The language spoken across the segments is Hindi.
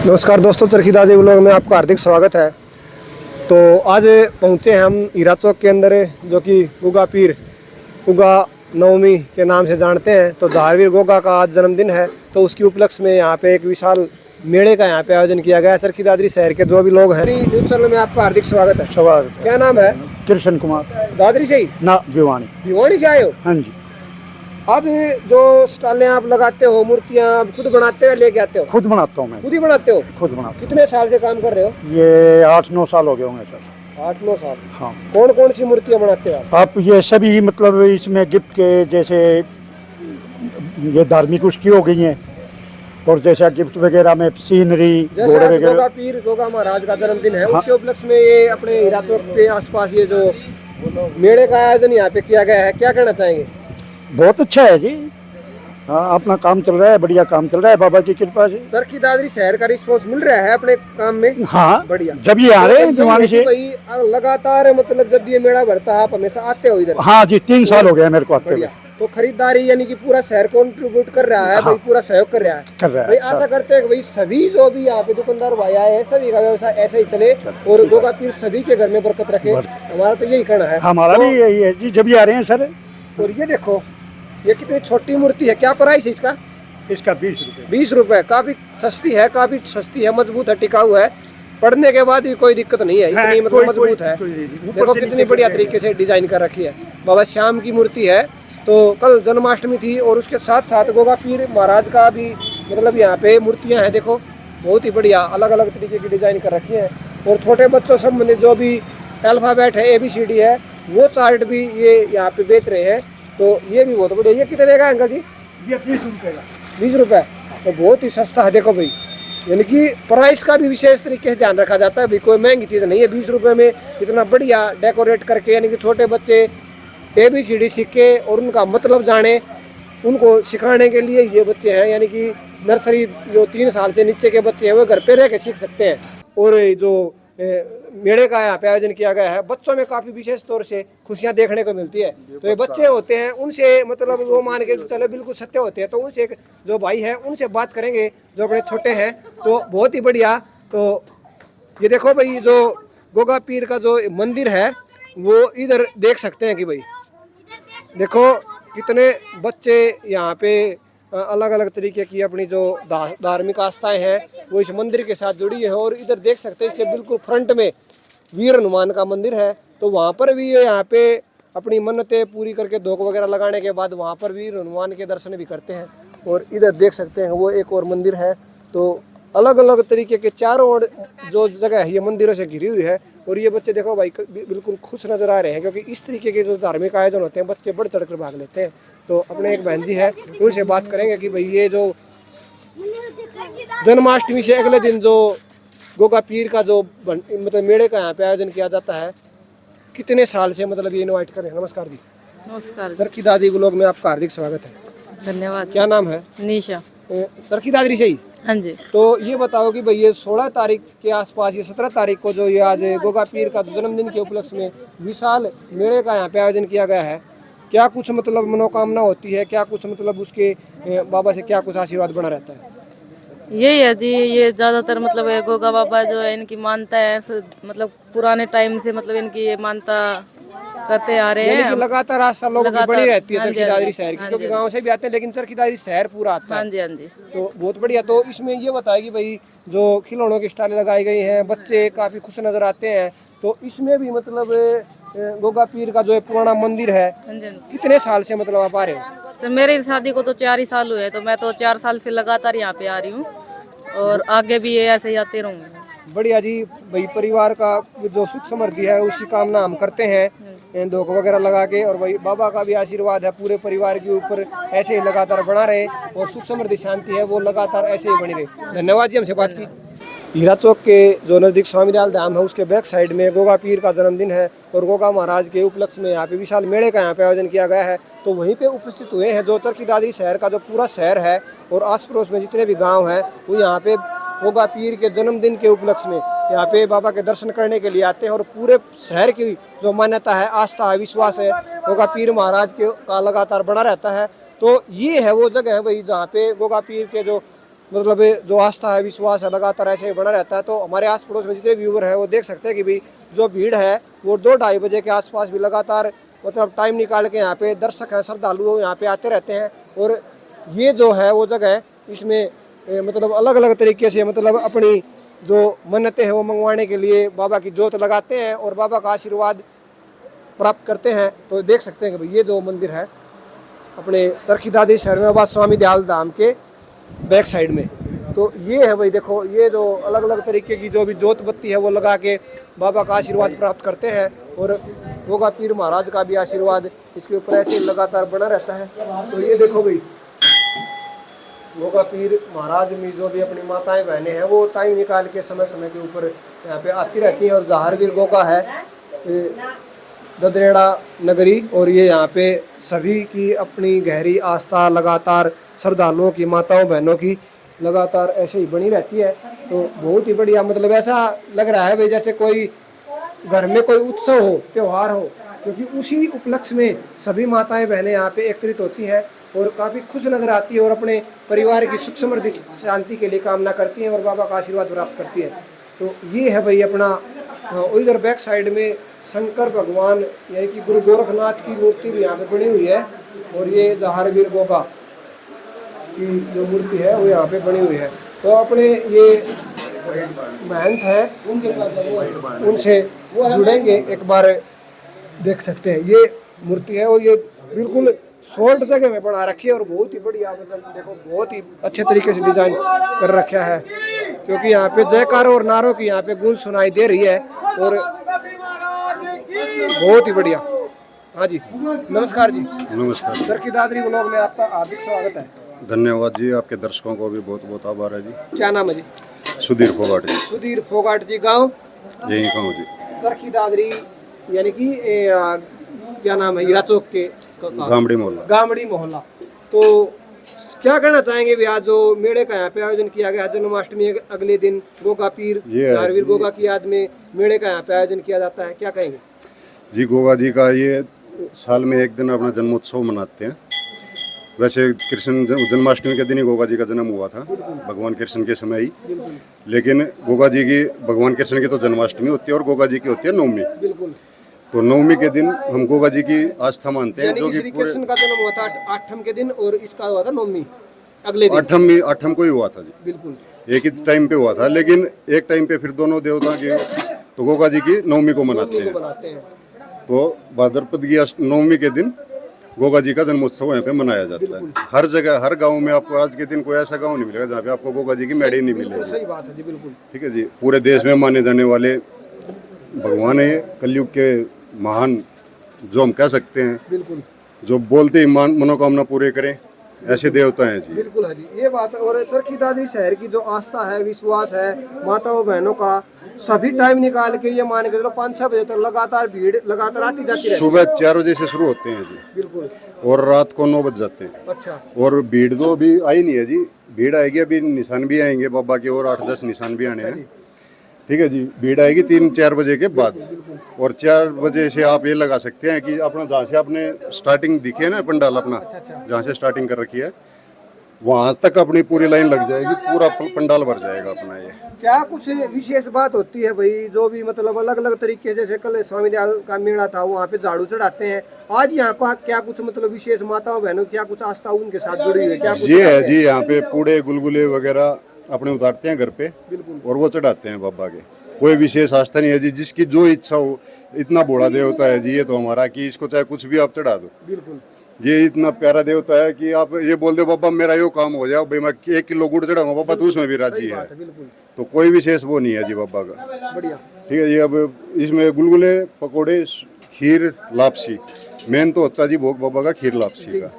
नमस्कार दोस्तों, चरखी दादी व्लॉग में आपका हार्दिक स्वागत है। तो आज पहुँचे हैं हम हीरा चौक के अंदर, जो कि गुगा पीर गुगा नवमी के नाम से जानते हैं। तो जहारवीर गोगा का आज जन्मदिन है, तो उसकी उपलक्ष्य में यहाँ पे एक विशाल मेले का यहाँ पे आयोजन किया गया है। चरखी दादरी शहर के जो भी लोग हैं, न्यूज़ चैनल में आपका हार्दिक स्वागत है। स्वागत। क्या नाम है? कृष्ण कुमार। दादरी से ही ना भिवानी। भिवानी से आए हो? हाँ जी। आज जो स्टॉलें आप लगाते हो, मूर्तियाँ आप खुद बनाते हो, लेके आते हो? खुद बनाता हूँ मैं। खुद ही बनाते हो? खुद बनाता कितने साल से काम कर रहे हो? हूँ। ये 8-9 साल हो गए होंगे सर। 8-9 साल। हाँ। कौन कौन सी मूर्तियाँ बनाते हो आप? आप ये सभी मतलब इसमें गिफ्ट के, जैसे ये धार्मिक उसकी हो गई हैं, और जैसा गिफ्ट वगैरह में सीनरी, जैसे घोड़े आज वगैरह। गोगा पीर गोगा महाराज का जन्मदिन है, हाँ। उसके उपलक्ष्य में ये अपने हीरा चौक पे आसपास ये जो मेले का आयोजन यहाँ पे किया गया है, क्या कहना चाहेंगे? बहुत अच्छा है जी। हाँ, अपना काम चल रहा है, बढ़िया काम चल रहा है बाबा की कृपा से। चरखी दादरी शहर का रिस्पॉन्स मिल रहा है अपने काम में? हाँ, बढ़िया। जब ये आ रहे हैं तो भिवानी से। भाई लगातार मतलब जब ये मेला बढ़ता है, आप हमेशा आते हो इधर? हाँ जी, 3 साल हो गया मेरे को आते हुए। बढ़िया। तो खरीदारी यानी कि पूरा शहर कंट्रीब्यूट कर रहा है। हाँ। भाई पूरा सहयोग कर रहा है। कर रहा है। भाई आशा करते हैं कि भाई सभी जो भी यहाँ पे दुकानदार भाई आए हैं, सभी का व्यवसाय ऐसे ही चले और गोगा पीर सभी के घर में बरकत रखे। हमारा तो यही कहना है। हमारा भी यही है जी, जब ये आ रहे हैं सर। और ये देखो, ये कितनी छोटी मूर्ति है, क्या प्राइस है इसका? इसका 20 रुपये। 20 रुपए। काफी सस्ती है, मजबूत है, टिकाऊ है, पढ़ने के बाद भी कोई दिक्कत नहीं है, इतनी मतलब मजबूत है। देखो कितनी बढ़िया तरीके से डिजाइन कर रखी है। बाबा श्याम की मूर्ति है। तो कल जन्माष्टमी थी और उसके साथ साथ गोगा पीर महाराज का भी मतलब यहाँ पे मूर्तियाँ हैं। देखो बहुत ही बढ़िया अलग अलग तरीके की डिजाइन कर रखी है। और छोटे बच्चों से संबंधित जो भी अल्फाबेट है, ABCD है, वो चार्ट भी ये यहाँ पे बेच रहे हैं। तो ये भी बहुत बढ़िया। ये कितने का अंकल जी? ये 20 रुपये का। 20 रुपये। तो बहुत ही सस्ता है। देखो भाई, यानी कि प्राइस का भी विशेष तरीके से ध्यान रखा जाता है। भाई कोई महंगी चीज़ नहीं है। 20 रुपये में इतना बढ़िया डेकोरेट करके, यानी कि छोटे बच्चे ABCD सीख के और उनका मतलब जाने, उनको सिखाने के लिए ये बच्चे हैं। यानी कि नर्सरी जो 3 साल से नीचे के बच्चे हैं, वो घर पे रह के सीख सकते हैं। और ये जो मेले का यहाँ पे आयोजन किया गया है, बच्चों में काफ़ी विशेष तौर से खुशियाँ देखने को मिलती है। तो ये बच्चे होते हैं, उनसे मतलब वो मान के चले बिल्कुल सत्य होते हैं। तो उनसे एक जो भाई है, उनसे बात करेंगे जो अपने छोटे हैं। तो बहुत ही बढ़िया। तो ये देखो भाई, जो गोगा पीर का जो मंदिर है, वो इधर देख सकते हैं कि भाई देखो कितने बच्चे यहाँ पे अलग अलग तरीके की अपनी जो धार्मिक आस्थाएं हैं वो इस मंदिर के साथ जुड़ी है। और इधर देख सकते हैं, इसके बिल्कुल फ्रंट में वीर हनुमान का मंदिर है। तो वहाँ पर भी ये यहाँ पे अपनी मन्नतें पूरी करके धोख वगैरह लगाने के बाद वहाँ पर वीर हनुमान के दर्शन भी करते हैं। और इधर देख सकते हैं वो एक और मंदिर है। तो अलग अलग तरीके के चारों ओर जो जगह है ये मंदिरों से घिरी हुई है। और ये बच्चे देखो भाई बिल्कुल खुश नजर आ रहे हैं, क्योंकि इस तरीके के जो धार्मिक आयोजन होते हैं बच्चे बढ़ चढ़ कर भाग लेते हैं। तो अपने एक बहन जी है, उनसे बात करेंगे कि भाई ये जो जन्माष्टमी से अगले दिन जो गोगा पीर का जो मतलब मेले का यहाँ पे आयोजन किया जाता है, कितने साल से मतलब ये इनवाइट करें। नमस्कार जी। नमस्कार। चरखी दादी व्लॉग में आपका हार्दिक स्वागत है। धन्यवाद। क्या नाम है? निशा। चरखी दादरी से ही? हाँ जी। तो ये बताओ कि भाई ये 16 तारीख के आसपास, ये 17 तारीख को जो ये आज गोगा पीर का जन्मदिन के उपलक्ष्य में विशाल मेले का यहाँ पे आयोजन किया गया है, क्या कुछ मतलब मनोकामना होती है? क्या कुछ मतलब उसके बाबा से क्या कुछ आशीर्वाद बना रहता है? यही है जी, ये ज्यादातर मतलब ये गोगा बाबा जो है इनकी मानता है, मतलब पुराने टाइम से मतलब इनकी ये मानता करते आ रहे हैं। लगातार आस्था लोगों की बड़ी रहती है चरखी दादरी शहर की, हाँ क्योंकि जी। गाँव से भी आते हैं, लेकिन चरखी दादरी शहर पूरा आता हाँ है। जी, हाँ जी। तो बहुत बढ़िया। तो इसमें ये बताएगी भाई, जो खिलौनों की स्टालें लगाई गई हैं, बच्चे काफी खुश नजर आते हैं। तो इसमें भी मतलब गोगा पीर का जो पुराना मंदिर है, हाँ जी। कितने साल से मतलब आप आ रहे हो? तो मेरी शादी को तो 4 ही साल हुए, तो मैं तो 4 साल से लगातार यहाँ पे आ रही हूँ और आगे भी ये ऐसे ही आते रहूँगी। बढ़िया जी। भाई परिवार का जो सुख समृद्धि है उसकी कामना हम करते हैं, धोख वगैरह लगा के। और भाई बाबा का भी आशीर्वाद है पूरे परिवार के ऊपर, ऐसे ही लगातार बना रहे और सुख समृद्धि शांति है वो लगातार ऐसे ही बनी रहे। धन्यवाद जी हमसे बात की। हीरा चौक के जो नज़दीक स्वामीलाल धाम है, उसके बैक साइड में गोगा पीर का जन्मदिन है और गोगा महाराज के उपलक्ष्य में यहाँ पे विशाल मेले का यहाँ पे आयोजन किया गया है। तो वहीं पे उपस्थित हुए हैं जो चरखी दादरी शहर का जो पूरा शहर है और आस पड़ोस में जितने भी गांव हैं, वो यहाँ पे गोगा पीर के जन्मदिन के उपलक्ष्य में यहाँ पे बाबा के दर्शन करने के लिए आते हैं। और पूरे शहर की जो मान्यता है, आस्था है, विश्वास है, गोगा पीर महाराज के का लगातार बना रहता है। तो ये है वो जगह है भाई जहाँ पे गोगा पीर के जो मतलब जो आस्था है, विश्वास है, लगातार ऐसे ही बना रहता है। तो हमारे आस पड़ोस में जितने व्यूवर हैं वो देख सकते हैं कि भाई जो भीड़ है वो 2-2:30 बजे के आसपास भी लगातार मतलब टाइम निकाल के यहाँ पे दर्शक हैं, श्रद्धालु यहाँ पे आते रहते हैं। और ये जो है वो जगह इसमें मतलब अलग अलग तरीके से मतलब अपनी जो मन्नतें हैं वो मंगवाने के लिए बाबा की जोत लगाते हैं और बाबा का आशीर्वाद प्राप्त करते हैं। तो देख सकते हैं कि भाई ये जो मंदिर है अपने चरखी दादरी शहर में बाबा स्वामी दयाल धाम के बैक साइड में, तो ये है भाई देखो, ये जो अलग अलग तरीके की जो भी जोत बत्ती है वो लगा के बाबा का आशीर्वाद प्राप्त करते हैं। और गोगा पीर महाराज का भी आशीर्वाद इसके ऊपर ऐसे लगातार बना रहता है। तो ये देखो भाई गोगा पीर महाराज में जो भी अपनी माताएं बहनें हैं वो टाइम निकाल के समय समय के ऊपर यहाँ पे आती रहती हैं। और जहारवीर गोगा है ददरेड़ा नगरी, और ये यहाँ पे सभी की अपनी गहरी आस्था लगातार श्रद्धालुओं की, माताओं बहनों की लगातार ऐसे ही बनी रहती है। तो बहुत ही बढ़िया, मतलब ऐसा लग रहा है भाई जैसे कोई घर में कोई उत्सव हो, त्यौहार हो, क्योंकि उसी उपलक्ष्य में सभी माताएं बहनें यहाँ पे एकत्रित होती हैं और काफ़ी खुश नजर आती है और अपने परिवार की सुख समृद्धि शांति के लिए कामना करती हैं और बाबा का आशीर्वाद प्राप्त करती है। तो ये है भाई अपना उधर बैक साइड में शंकर भगवान यानी कि गुरु गोरखनाथ की मूर्ति भी यहाँ पे बनी हुई है। और ये जहारवीर गोगा की जो मूर्ति है वो यहाँ पे बनी हुई है। तो अपने ये महंत हैं उनसे जुड़ेंगे, एक बार देख सकते हैं ये मूर्ति है और ये बिल्कुल शॉर्ट जगह में बना रखी है और बहुत ही बढ़िया, मतलब देखो बहुत ही अच्छे तरीके से डिजाइन कर रखा है, क्योंकि यहाँ पे जयकारों और नारों की यहाँ पे गूंज सुनाई दे रही है और बहुत ही बढ़िया। हाँ जी, नमस्कार जी। नमस्कार। चरखी दादरी ब्लॉग में आपका हार्दिक स्वागत है। धन्यवाद जी, आपके दर्शकों को भी बहुत बहुत आभार है जी। क्या नाम है जी? सुधीर फोगाट जी। सुधीर फोगाट जी, गाँव यही कहूँ जी, चरखी दादरी यानी कि क्या नाम है, हीरा चौक के गामड़ी मोहल्ला। गामड़ी मोहल्ला। तो क्या कहना चाहेंगे भैया, जो मेले का यहाँ पे आयोजन किया गया जन्माष्टमी अगले दिन गोगा पीर जहारवीर गोगा की याद में मेले का यहाँ पे आयोजन किया जाता है, क्या कहेंगे जी? गोगा जी का ये साल में एक दिन अपना जन्मोत्सव मनाते हैं। वैसे कृष्ण जन्माष्टमी के दिन ही गोगा जी का जन्म हुआ था, भगवान कृष्ण के समय ही। लेकिन गोगा जी की, भगवान कृष्ण की तो जन्माष्टमी होती है और गोगा जी की होती है नवमी। बिल्कुल। तो नवमी के दिन हम गोगा जी की आस्था मानते हैं, जो कि श्री कृष्ण का जन्म हुआ था आठम के दिन और इसका हुआ था नवमी अगले दिन। आठम को ही हुआ था जी, बिल्कुल एक ही टाइम पे हुआ था। लेकिन एक टाइम पे फिर दोनों देवता की, तो गोगा जी की नवमी को मनाते हैं। तो भाद्रपद की नवमी के दिन गोगा जी का जन्मोत्सव यहाँ पे मनाया जाता है। हर जगह, हर गांव में आपको आज के दिन कोई ऐसा गांव नहीं मिलेगा जहाँ पे आपको गोगा जी की मेढ़ी नहीं मिलेगी। सही बात है जी, बिल्कुल। ठीक है जी, पूरे देश में माने जाने वाले भगवान है, कलयुग के महान, जो हम कह सकते हैं, बिल्कुल, जो बोलते ही मनोकामना पूरे करें, ऐसे देवता हैं जी। बिल्कुल है जी, ये बात। और चरखी दादरी शहर की जो आस्था है, विश्वास है माताओं बहनों का, सभी टाइम निकाल के ये मान के चलो 5-6 बजे तक लगातार भीड़ लगातार आती जाती है। सुबह 4 बजे से शुरू होते हैं जी, बिल्कुल, और रात को 9 बज जाते हैं। अच्छा। और भीड़ तो अभी आई नहीं है जी, भीड़ आएगी, अभी निशान भी आएंगे बाबा के और 8-10 निशान भी आने हैं। ठीक है जी, भीड़ आएगी 3-4 बजे के बाद। और 4 बजे से आप ये लगा सकते हैं कि अपना जहाँ से आपने स्टार्टिंग दिखी है ना पंडाल अपना, जहाँ से स्टार्टिंग कर रखी है वहाँ तक अपनी पूरी लाइन लग जाएगी, पूरा पंडाल भर जाएगा अपना। ये क्या कुछ विशेष बात होती है भाई, जो भी मतलब अलग अलग तरीके, जैसे कल स्वामी दयाल का मेला था वहाँ पे झाड़ू चढ़ाते हैं, आज यहाँ का क्या कुछ मतलब विशेष माताओं बहनों क्या कुछ आस्था उनके साथ जुड़ी हुई है, क्या कुछ? ये है जी, यहाँ पे पूड़े गुलगुले वगैरह अपने उतारते हैं घर पे और वो चढ़ाते हैं बाबा के। कोई विशेष आस्था नहीं है जी, जिसकी जो इच्छा हो। इतना बड़ा देवता है जी ये तो हमारा, कि इसको चाहे कुछ भी आप चढ़ा दो। बिल्कुल, ये इतना प्यारा देवता है कि आप ये बोल दो बाबा मेरा यो काम हो जाए, भाई मैं 1 किलो गुड़ चढ़ाऊंगा बाबा, तो उसमें भी राजी है। तो कोई विशेष वो नहीं है जी बाबा का। बढ़िया। ठीक है जी, अब इसमें गुलगुले, पकोड़े, खीर, लापसी मेन तो होता है जी भोग बाबा का, खीर लापसी का।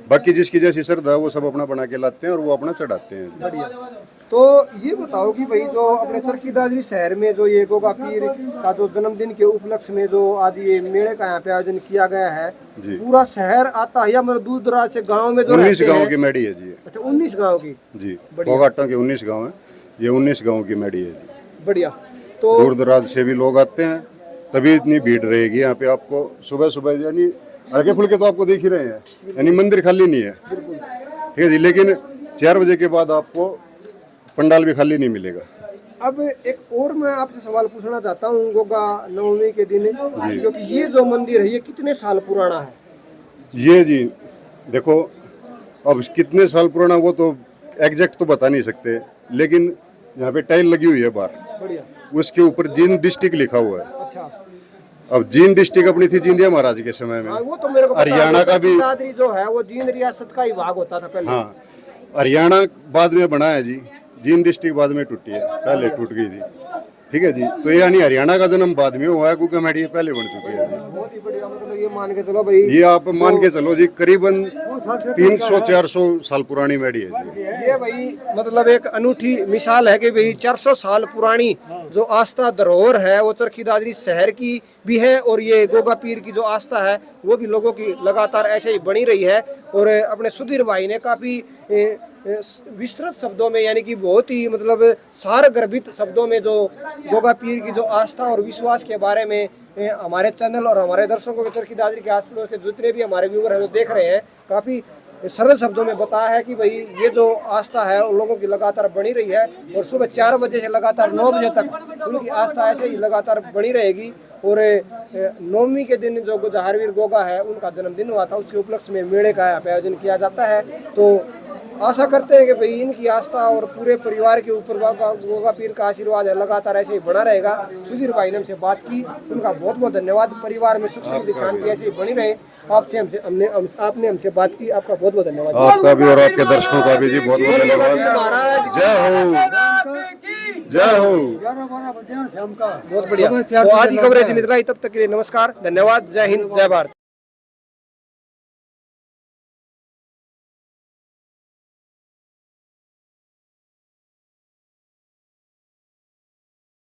बाकी जिसकी जैसी श्रद्धा है वो सब अपना बना के लाते हैं और वो अपना चढ़ाते हैं। बढ़िया। तो ये बताओ कि भाई जो अपने चरखी दादरी शहर में जो ये गोगा पीर का जो जन्मदिन के उपलक्ष्य में जो आज ये मेले का यहाँ पे आयोजन किया गया है, पूरा शहर आता है या मतलब दूर दराज से गाँव में जो 19 गाँव की मेढ़ी है जी। अच्छा, 19 गाँव की जी, फोगाटों के 19 गाँव है, ये 19 गाँव की मेढ़ी है जी। बढ़िया। तो दूर दराज से भी लोग आते हैं, तभी इतनी भीड़ रहेगी यहाँ पे आपको। सुबह सुबह यानी हल्के फुल्के तो आपको देख ही रहे हैं, यानी मंदिर खाली नहीं है। ठीक है जी, लेकिन 4 बजे के बाद आपको पंडाल भी खाली नहीं मिलेगा। अब एक और मैं आपसे सवाल पूछना चाहता हूँ गोगा नवमी के दिन, क्योंकि ये जो मंदिर है ये कितने साल पुराना है? ये जी देखो, अब कितने साल पुराना वो तो एग्जैक्ट तो बता नहीं सकते, लेकिन यहाँ पे टाइल लगी हुई है बाहर, बढ़िया। उसके ऊपर जींद डिस्ट्रिक्ट लिखा हुआ है। अच्छा, अब जींद डिस्ट्रिक्ट अपनी थी जिंदिया महाराज के समय में। हाँ, वो तो मेरे को पता है। हरियाणा का भी दादरी जो है वो जींद रियासत का ही भाग होता था पहले। हाँ, हरियाणा बाद में बना है जी, जींद डिस्ट्रिक्ट बाद में टूटी है, पहले टूट गई थी। ठीक है जी, तो यानी हरियाणा का जन्म बाद में हुआ है, गुगामेडी पहले बन चुकी है जी। बहुत ही बढ़िया, मतलब ये मान के चलो भाई, ये आप मान के चलो जी करीबन 300-400 साल पुरानी मेडी है जी। ये भाई मतलब एक अनूठी मिसाल है कि भाई 400 साल पुरानी जो आस्था धरोहर है वो चरखी दादरी शहर की भी है, और ये गोगा पीर की जो आस्था है वो भी लोगों की लगातार ऐसे ही बनी रही है। और अपने सुधीर भाई ने काफी विस्तृत शब्दों में, यानी कि बहुत ही मतलब सार गर्भित शब्दों में जो गोगा पीर की जो आस्था और विश्वास के बारे में हमारे चैनल और हमारे दर्शकों के चरखी दादरी के आसपास के जितने भी हमारे व्यूअर हैं जो देख रहे हैं, काफी सरल शब्दों में बताया है कि भाई ये जो आस्था है उन लोगों की लगातार बनी रही है, और सुबह 4 बजे से लगातार 9 बजे तक उनकी आस्था ऐसे ही लगातार बनी रहेगी। और नवमी के दिन जो गुजहारवीर गोगा है उनका जन्मदिन हुआ था, उसके उपलक्ष्य में मेले का यहाँ पे आयोजन किया जाता है। तो आशा करते हैं कि भाई इनकी आस्था और पूरे परिवार के ऊपर गोगा पीर का आशीर्वाद है लगातार ऐसे ही बना रहेगा। सुधीर भाई ने हमसे बात की, उनका बहुत बहुत धन्यवाद। परिवार में सुख समृद्धि शांति ऐसे ही बनी रहे। आपने हमसे बात की, आपका बहुत बहुत धन्यवाद। आपका भी और आपके दर्शकों का भी जी बहुत बहुत धन्यवाद। जय हो, जय हो। बहुत बढ़िया। तो आज की कवरेज में इतना ही, तब तक के लिए नमस्कार, धन्यवाद, जय हिंद, जय भारत।